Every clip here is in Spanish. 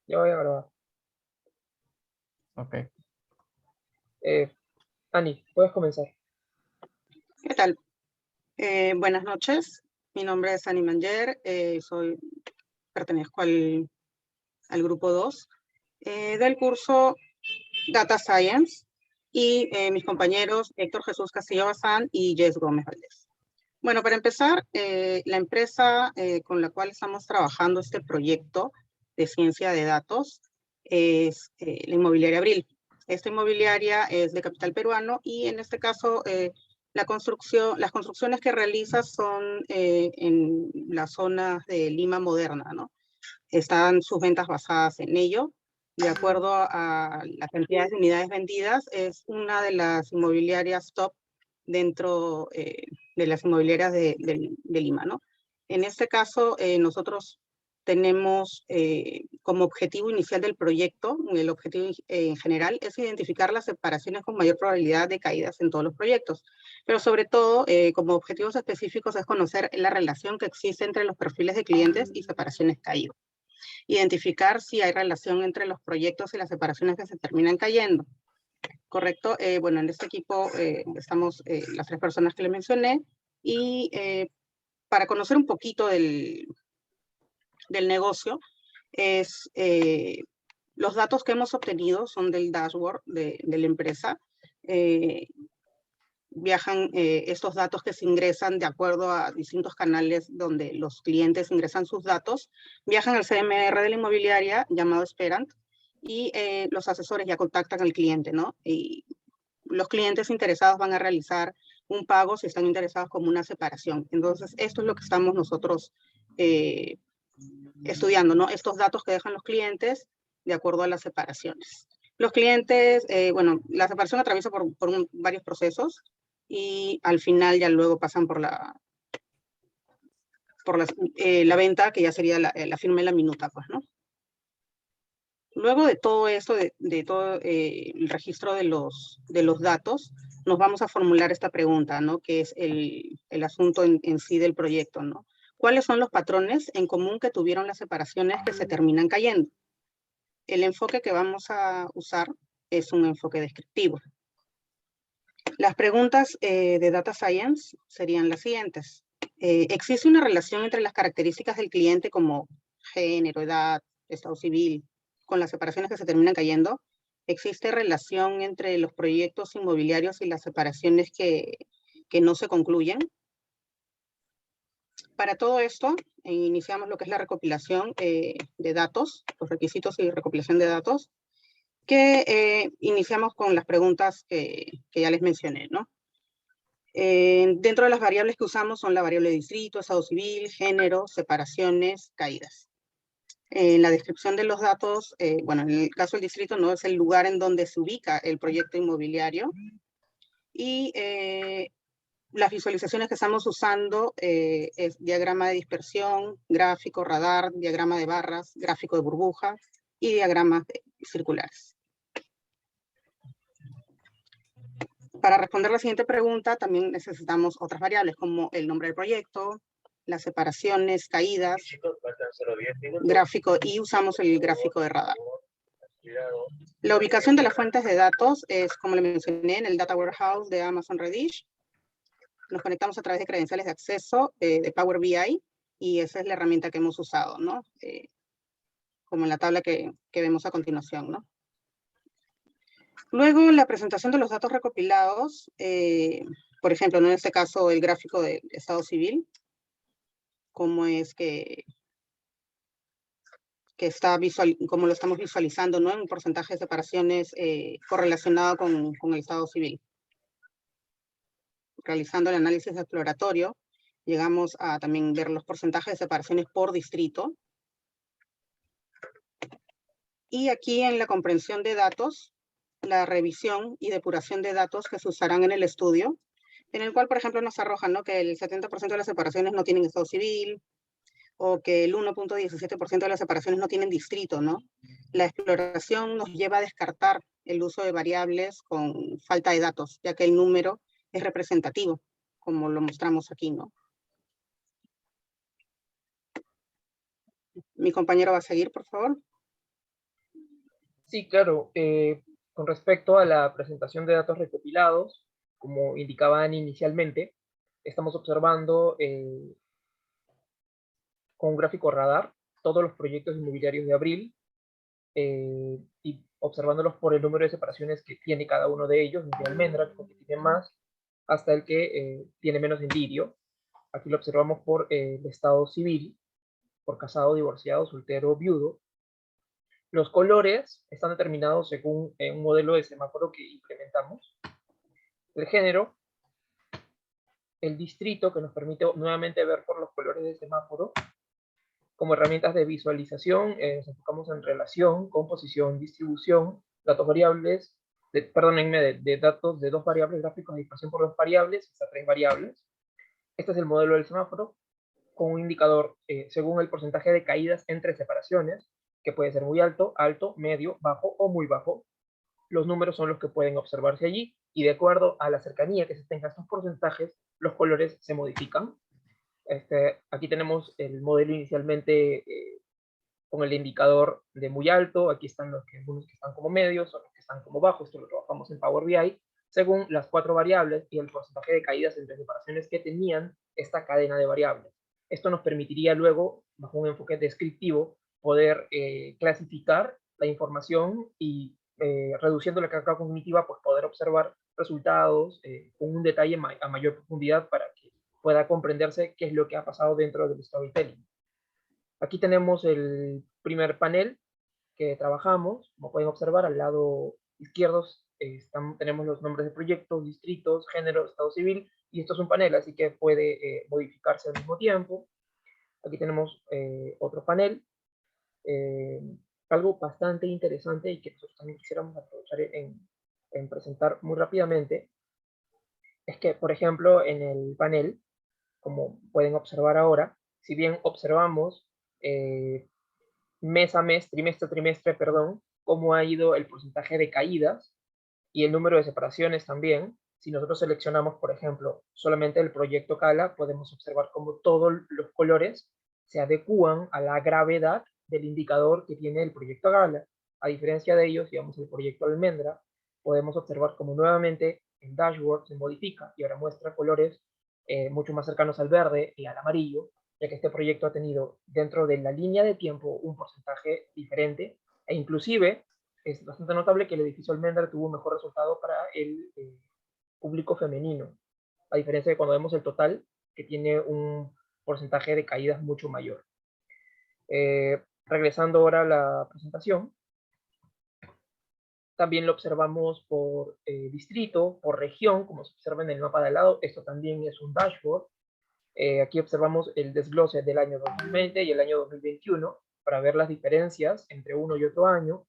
Ya voy a grabar. Ok. Ani, puedes comenzar. ¿Qué tal? Buenas noches. Mi nombre es Ani Manger. Pertenezco al grupo 2 del curso Data Science y mis compañeros Héctor Jesús Castillo Bazán y Jess Gómez Valdés. Bueno, para empezar, la empresa con la cual estamos trabajando este proyecto de ciencia de datos es la inmobiliaria Abril. Esta inmobiliaria es de capital peruano y en este caso las construcciones que realiza son en las zonas de Lima moderna, ¿no? Están sus ventas basadas en ello. De acuerdo a las cantidades de unidades vendidas, es una de las inmobiliarias top dentro de las inmobiliarias de Lima, ¿no? En este caso, nosotros tenemos como objetivo inicial del proyecto, el objetivo en general, es identificar las separaciones con mayor probabilidad de caídas en todos los proyectos. Pero sobre todo, como objetivos específicos, es conocer la relación que existe entre los perfiles de clientes y separaciones caídas. Identificar si hay relación entre los proyectos y las separaciones que se terminan cayendo. ¿Correcto? Bueno, en este equipo estamos las tres personas que le mencioné y para conocer un poquito del negocio, los datos que hemos obtenido son del dashboard de la empresa. Viajan estos datos que se ingresan de acuerdo a distintos canales donde los clientes ingresan sus datos, viajan al CMR de la inmobiliaria llamado Esperant y los asesores ya contactan al cliente, ¿no? Y los clientes interesados van a realizar un pago si están interesados como una separación. Entonces, esto es lo que estamos nosotros estudiando, ¿no? Estos datos que dejan los clientes de acuerdo a las separaciones. Los clientes, bueno, la separación atraviesa por varios procesos y al final ya luego pasan por la venta, que ya sería la firma y la minuta, pues, ¿no? Luego de todo esto, de todo el registro de los datos, nos vamos a formular esta pregunta, ¿no? Que es el asunto en sí del proyecto, ¿no? ¿Cuáles son los patrones en común que tuvieron las separaciones que se terminan cayendo? El enfoque que vamos a usar es un enfoque descriptivo. Las preguntas de Data Science serían las siguientes. ¿Existe una relación entre las características del cliente como género, edad, estado civil, con las separaciones que se terminan cayendo? ¿Existe relación entre los proyectos inmobiliarios y las separaciones que no se concluyen? Para todo esto, iniciamos lo que es la recopilación de datos, los requisitos y recopilación de datos, que iniciamos con las preguntas que ya les mencioné, ¿no? Dentro de las variables que usamos son la variable distrito, estado civil, género, separaciones, caídas. En la descripción de los datos, bueno, en el caso del distrito no es el lugar en donde se ubica el proyecto inmobiliario y las visualizaciones que estamos usando es diagrama de dispersión, gráfico, radar, diagrama de barras, gráfico de burbujas y diagramas circulares. Para responder la siguiente pregunta, también necesitamos otras variables como el nombre del proyecto, las separaciones, caídas, gráfico, y usamos el gráfico de radar. La ubicación de las fuentes de datos es, como le mencioné, en el Data Warehouse de Amazon Redis. Nos conectamos a través de credenciales de acceso de Power BI y esa es la herramienta que hemos usado, ¿no? Como en la tabla que vemos a continuación, ¿no? Luego, la presentación de los datos recopilados, por ejemplo, en este caso, el gráfico del estado civil, cómo es que cómo lo estamos visualizando, ¿no? En un porcentaje de separaciones correlacionado con el estado civil. Realizando el análisis exploratorio, llegamos a también ver los porcentajes de separaciones por distrito. Y aquí en la comprensión de datos, la revisión y depuración de datos que se usarán en el estudio, en el cual, por ejemplo, nos arrojan, ¿no? Que el 70% de las separaciones no tienen estado civil, o que el 1.17% de las separaciones no tienen distrito, ¿no? La exploración nos lleva a descartar el uso de variables con falta de datos, ya que el número es representativo, como lo mostramos aquí, ¿no? Mi compañero va a seguir, por favor. Sí, claro. Con respecto a la presentación de datos recopilados, como indicaban inicialmente, estamos observando con un gráfico radar todos los proyectos inmobiliarios de abril y observándolos por el número de separaciones que tiene cada uno de ellos, desde almendra, que tiene más, hasta el que tiene menos en lirio. Aquí lo observamos por el estado civil, por casado, divorciado, soltero, viudo. Los colores están determinados según un modelo de semáforo que implementamos. El género, el distrito, que nos permite nuevamente ver por los colores de semáforo. Como herramientas de visualización, nos enfocamos en relación, composición, distribución, datos variables, perdónenme, de datos de dos variables, gráficos de dispersión por dos variables, hasta tres variables. Este es el modelo del semáforo, con un indicador según el porcentaje de caídas entre separaciones, que puede ser muy alto, alto, medio, bajo o muy bajo. Los números son los que pueden observarse allí, y de acuerdo a la cercanía que se tenga a estos porcentajes, los colores se modifican. Aquí tenemos el modelo inicialmente con el indicador de muy alto. Aquí están algunos que están como medios, otros que están como bajos. Esto lo trabajamos en Power BI, según las cuatro variables y el porcentaje de caídas entre separaciones que tenían esta cadena de variables. Esto nos permitiría luego, bajo un enfoque descriptivo, poder clasificar la información y reduciendo la carga cognitiva, pues poder observar resultados con un detalle a mayor profundidad para que pueda comprenderse qué es lo que ha pasado dentro del storytelling. Aquí tenemos el primer panel que trabajamos. Como pueden observar, al lado izquierdo tenemos los nombres de proyectos, distritos, género, estado civil, y esto es un panel, así que puede modificarse al mismo tiempo. Aquí tenemos otro panel. Algo bastante interesante y que nosotros también quisiéramos aprovechar en presentar muy rápidamente es que, por ejemplo, en el panel, como pueden observar ahora, si bien observamos mes a mes, trimestre a trimestre, perdón, cómo ha ido el porcentaje de caídas y el número de separaciones también. Si nosotros seleccionamos, por ejemplo, solamente el proyecto Cala, podemos observar cómo todos los colores se adecúan a la gravedad del indicador que tiene el proyecto Cala. A diferencia de ellos, digamos, el proyecto Almendra, podemos observar cómo nuevamente el dashboard se modifica y ahora muestra colores mucho más cercanos al verde y al amarillo, ya que este proyecto ha tenido dentro de la línea de tiempo un porcentaje diferente, e inclusive es bastante notable que el edificio Almendra tuvo un mejor resultado para el público femenino, a diferencia de cuando vemos el total, que tiene un porcentaje de caídas mucho mayor. Regresando ahora a la presentación, también lo observamos por distrito, por región, como se observa en el mapa de al lado. Esto también es un dashboard. Aquí observamos el desglose del año 2020 y el año 2021 para ver las diferencias entre uno y otro año.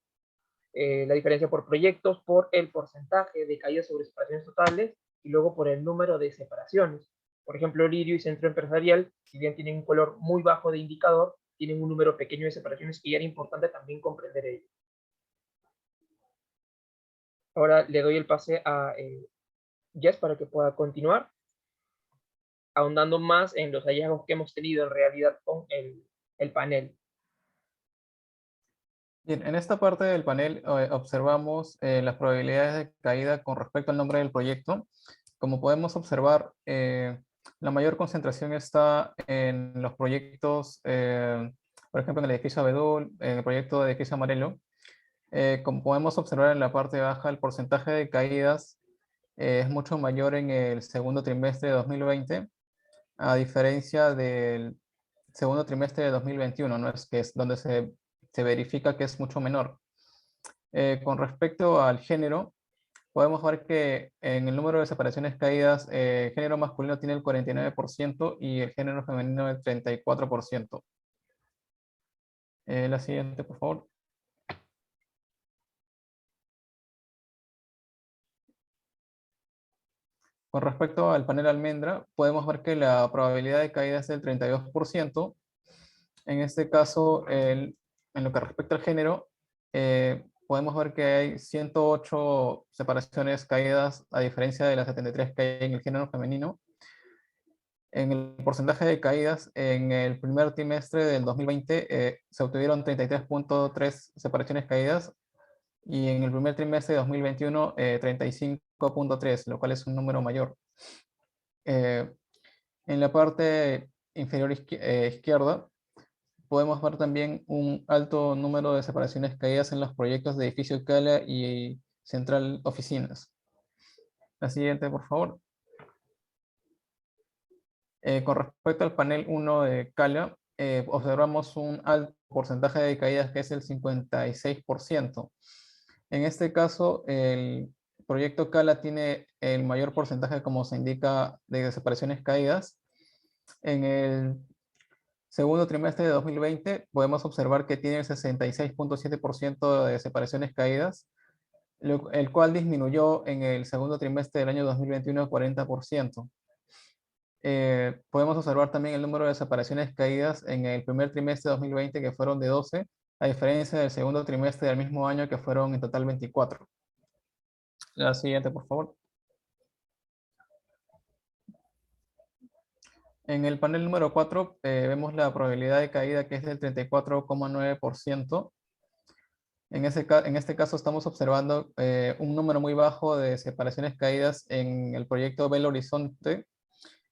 La diferencia por proyectos, por el porcentaje de caídas sobre separaciones totales y luego por el número de separaciones. Por ejemplo, Lirio y Centro Empresarial, si bien tienen un color muy bajo de indicador, tienen un número pequeño de separaciones y era importante también comprender ello. Ahora le doy el pase a Jess para que pueda continuar, ahondando más en los hallazgos que hemos tenido en realidad con el panel. Bien, en esta parte del panel observamos las probabilidades de caída con respecto al nombre del proyecto. Como podemos observar, la mayor concentración está en los proyectos, por ejemplo, en el edificio Abedul, en el proyecto de edificio Amarelo. Como podemos observar en la parte baja, el porcentaje de caídas es mucho mayor en el segundo trimestre de 2020, a diferencia del segundo trimestre de 2021, ¿no? Que es donde se verifica que es mucho menor. Con respecto al género, podemos ver que en el número de separaciones caídas, el género masculino tiene el 49% y el género femenino el 34%. La siguiente, por favor. Con respecto al panel almendra, podemos ver que la probabilidad de caída es del 32%. En este caso, en lo que respecta al género, podemos ver que hay 108 separaciones caídas, a diferencia de las 73 que hay en el género femenino. En el porcentaje de caídas, en el primer trimestre del 2020 se obtuvieron 33.3 separaciones caídas, y en el primer trimestre de 2021 35.3, lo cual es un número mayor. En la parte inferior izquierda podemos ver también un alto número de separaciones caídas en los proyectos de edificio Cala y Central Oficinas. La siguiente, por favor. Con respecto al panel 1 de Cala, observamos un alto porcentaje de caídas que es el 56%. En este caso, el proyecto Cala tiene el mayor porcentaje, como se indica, de separaciones caídas. En el segundo trimestre de 2020 podemos observar que tiene el 66.7% de separaciones caídas, el cual disminuyó en el segundo trimestre del año 2021 a 40%. Podemos observar también el número de separaciones caídas en el primer trimestre de 2020, que fueron de 12, a diferencia del segundo trimestre del mismo año, que fueron en total 24. La siguiente, por favor. En el panel número 4 vemos la probabilidad de caída, que es del 34,9%. En este caso estamos observando un número muy bajo de separaciones caídas en el proyecto Belo Horizonte,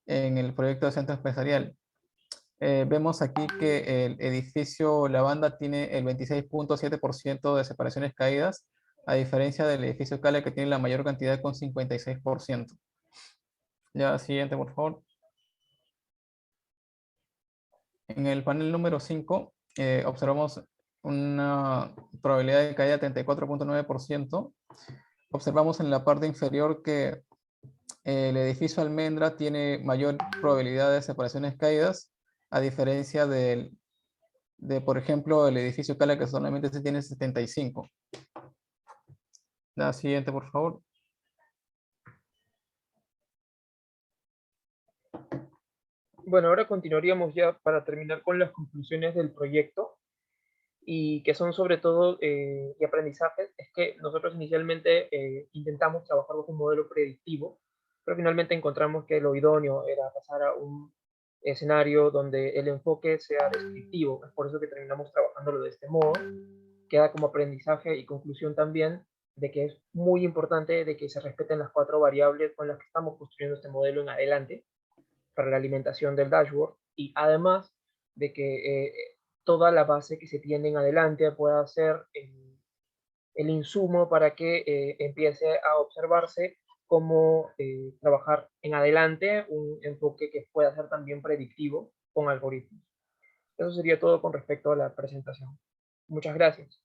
en el proyecto de centro empresarial. Vemos aquí que el edificio La Banda tiene el 26.7% de separaciones caídas, a diferencia del edificio Cala, que tiene la mayor cantidad con 56%. Ya, siguiente, por favor. En el panel número 5 observamos una probabilidad de caída de 34.9%. Observamos en la parte inferior que el edificio Almendra tiene mayor probabilidad de separaciones caídas, a diferencia de, por ejemplo, el edificio Cala, que solamente se tiene 75. La siguiente, por favor. Bueno, ahora continuaríamos ya para terminar con las conclusiones del proyecto, y que son sobre todo y aprendizajes. Es que nosotros inicialmente intentamos trabajar bajo un modelo predictivo, pero finalmente encontramos que lo idóneo era pasar a un escenario donde el enfoque sea descriptivo. Es por eso que terminamos trabajándolo de este modo. Queda como aprendizaje y conclusión también de que es muy importante de que se respeten las 4 variables con las que estamos construyendo este modelo en adelante para la alimentación del dashboard, y además de que toda la base que se tiene en adelante pueda ser el insumo para que empiece a observarse cómo trabajar en adelante un enfoque que pueda ser también predictivo con algoritmos. Eso sería todo con respecto a la presentación. Muchas gracias.